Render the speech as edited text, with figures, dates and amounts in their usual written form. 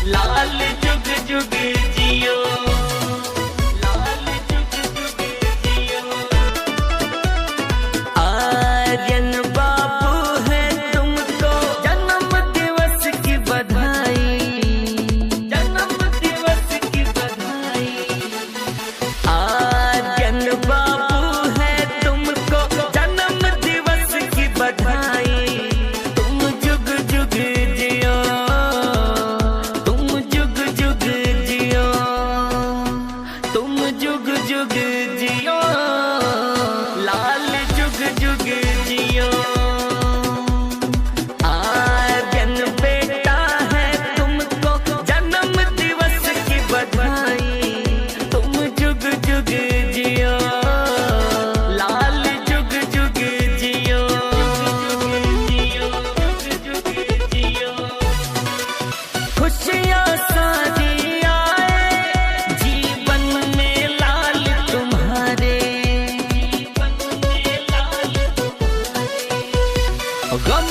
लाल जुग जुग जियो, लाल जुग जुग जियो। आर्यन बाबू है तुमको जन्म दिवस की बधाई, जन्म दिवस की बधाई। आर्यन बाबू है तुमको जन्म दिवस की बधाई। तुम जुग जुग जियो, तुम जुग जुग जियो, तुम जुग जुग जियो, लाल जुग जुग जियो। आर्यन बेटा है तुमको जन्म दिवस की बधाई। तुम जुग जुग जियो, लाल जुग जुग जियो, जुग जुग जियो। खुशियाँ सारी आए जीवन में लाल तुम्हारे, जीवन में लाल तुम्हारे। गम